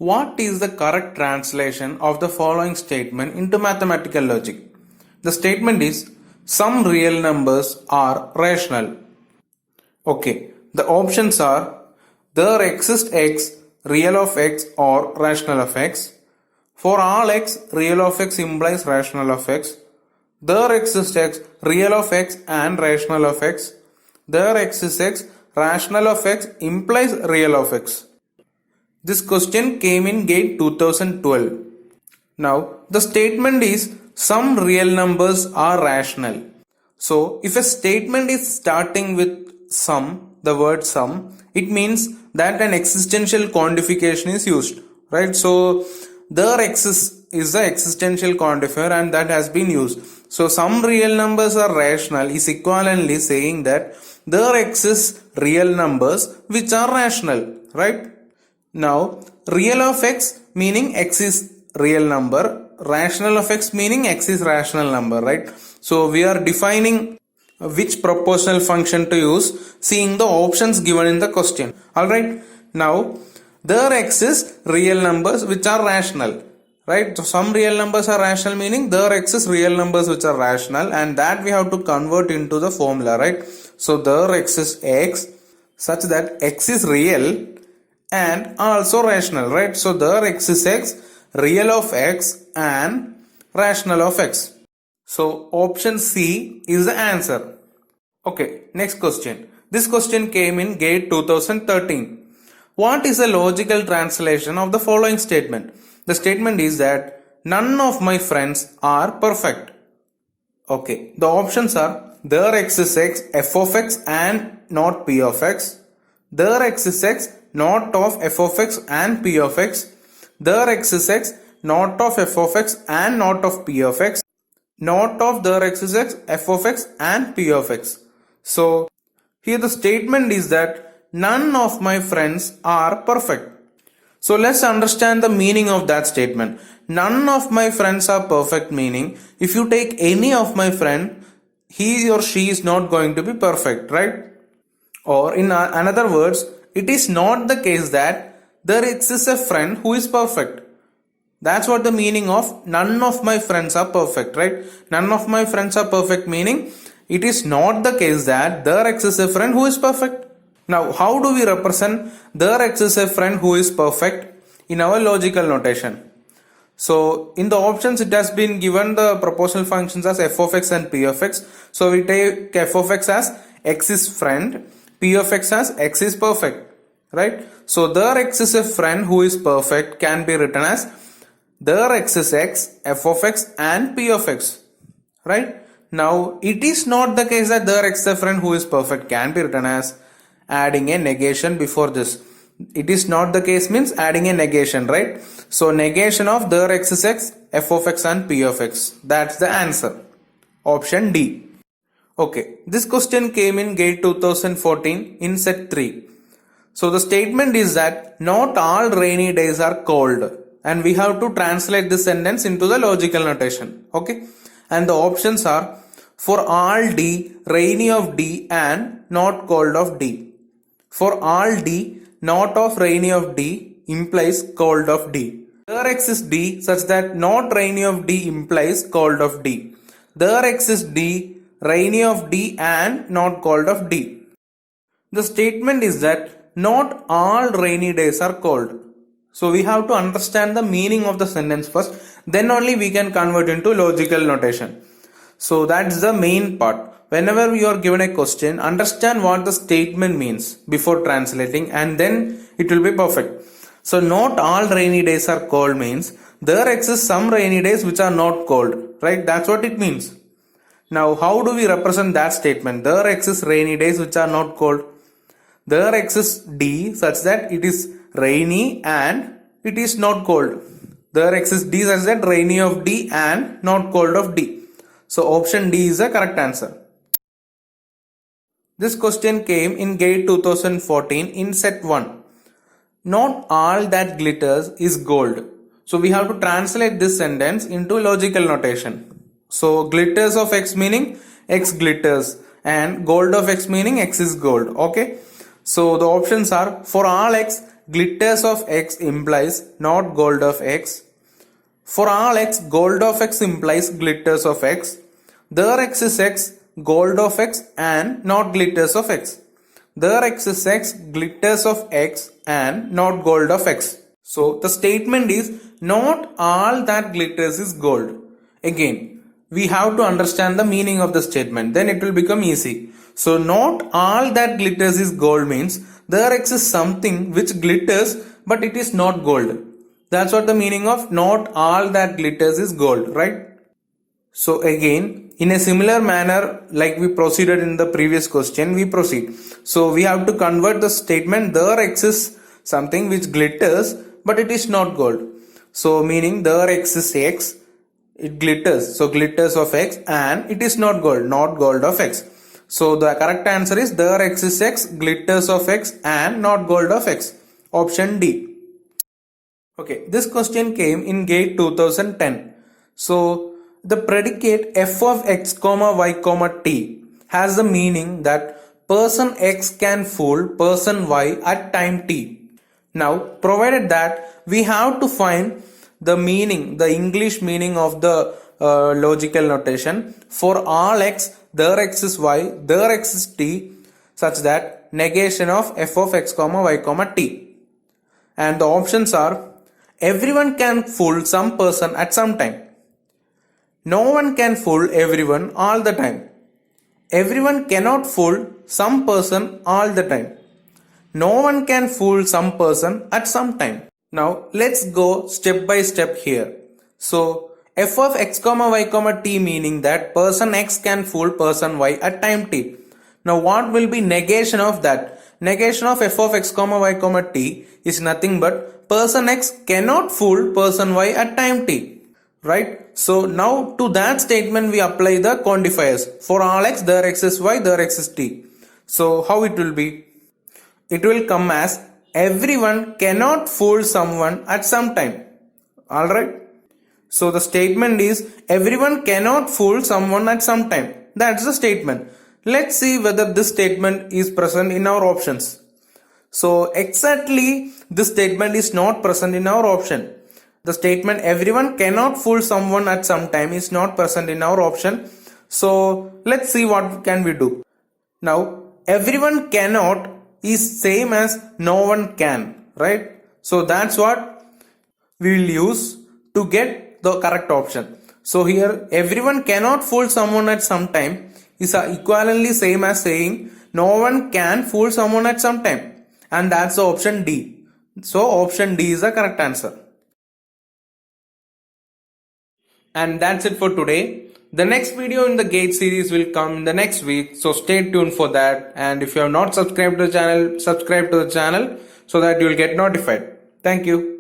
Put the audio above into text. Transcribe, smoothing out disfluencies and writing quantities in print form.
What is the correct translation of the following statement into mathematical logic? The statement is some real numbers are rational. Okay, the options are there exists x, real of x or rational of x. For all x, real of x implies rational of x. There exists x, real of x and rational of x. There exists x, rational of x implies real of x. This question came in GATE 2012. Now, the statement is some real numbers are rational. So, if a statement is starting with some, the word some, it means that an existential quantification is used, right? So, there exists is the existential quantifier and that has been used. So, some real numbers are rational is equivalently saying that there exists real numbers which are rational, right? Now, real of x meaning x is real number, rational of x meaning x is rational number, right? So, we are defining which proportional function to use seeing the options given in the question. Alright, now there exists real numbers which are rational, right? So, some real numbers are rational meaning there exists real numbers which are rational and that we have to convert into the formula, right? So, there exists x such that x is real and also rational, right? So, there exists x, real of x and rational of x. So, option C is the answer. Okay, next question. This question came in GATE 2013. What is the logical translation of the following statement? The statement is that none of my friends are perfect. Okay, the options are there exists x, f of x and not p of x. There exists x, not of f of x and p of x. There exists x, not of f of x and not of p of x. Not of there exists x, f of x and p of x. So, here the statement is that none of my friends are perfect. So, let's understand the meaning of that statement. None of my friends are perfect meaning if you take any of my friend, he or she is not going to be perfect, right? Or in another words, it is not the case that there exists a friend who is perfect. That's what the meaning of none of my friends are perfect, right? None of my friends are perfect meaning it is not the case that there exists a friend who is perfect. Now, how do we represent there exists a friend who is perfect in our logical notation? So, in the options it has been given the proportional functions as f of x and p of x. So, we take f of x as x is friend, p of x as x is perfect, right? So, there exists a friend who is perfect can be written as there exists x, f of x and p of x, right? Now, it is not the case that there exists a friend who is perfect can be written as adding a negation before this. It is not the case means adding a negation, right? So, negation of there exists x, f of x and p of x. That's the answer. Option D. Okay, this question came in GATE 2014 in set 3. So, the statement is that not all rainy days are cold. And we have to translate this sentence into the logical notation. Okay. And the options are for all D, rainy of D and not cold of D. For all D, not of rainy of D implies cold of D. There exists D such that not rainy of D implies cold of D. There exists D, rainy of D and not cold of D. The statement is that not all rainy days are cold. So, we have to understand the meaning of the sentence first, then only we can convert into logical notation. So, that's the main part. Whenever you are given a question, understand what the statement means before translating and then it will be perfect. So, not all rainy days are cold means there exists some rainy days which are not cold, right? That's what it means. Now, how do we represent that statement? There exists rainy days which are not cold. There exists D such that it is rainy and it is not cold. There exists D such that rainy of D and not cold of D. So, option D is the correct answer. This question came in GATE 2014 in set 1. Not all that glitters is gold. So, we have to translate this sentence into logical notation. So, glitters of x meaning x glitters and gold of x meaning x is gold. Okay. So, the options are for all x glitters of X implies not gold of X. For all X, gold of X implies glitters of X. There X is X, gold of X and not glitters of X. There X is X, glitters of X and not gold of X. So the statement is not all that glitters is gold. Again, we have to understand the meaning of the statement, then it will become easy. So not all that glitters is gold means there exists something which glitters but it is not gold. That's what the meaning of not all that glitters is gold, right? So again, in a similar manner like we proceeded in the previous question, we proceed. So we have to convert the statement there exists something which glitters but it is not gold. So meaning there exists X, it glitters. So glitters of X and it is not gold of X. So the correct answer is there exists X, glitters of X and not gold of X. Option D. Okay, this question came in GATE 2010. So the predicate f of x comma y comma t has the meaning that person X can fool person Y at time t. Now, provided that we have to find the meaning, the English meaning of the logical notation for all X, there X is Y, there X is t, such that negation of f of x comma y comma t. And the options are everyone can fool some person at some time. No one can fool everyone all the time. Everyone cannot fool some person all the time. No one can fool some person at some time. Now let's go step by step here. So f of x comma y comma t meaning that person X can fool person Y at time t. Now what will be negation of that? Negation of f of x comma y comma t is nothing but person X cannot fool person Y at time t. Right? So now to that statement we apply the quantifiers. For all X, there X is Y, there X is t. So how it will be? It will come as everyone cannot fool someone at some time. Alright? So the statement is everyone cannot fool someone at some time. That's the statement. Let's see whether this statement is present in our options. So exactly this statement is not present in our option. The statement everyone cannot fool someone at some time is not present in our option. So let's see what can we do. Now everyone cannot is same as no one can, right? So that's what we will use to get the correct option. So here everyone cannot fool someone at some time is equivalently same as saying no one can fool someone at some time, and that's the option D. So option D is the correct answer. And that's it for today. The next video in the GATE series will come in the next week, so stay tuned for that. And if you have not subscribed to the channel, subscribe to the channel so that you will get notified. Thank you.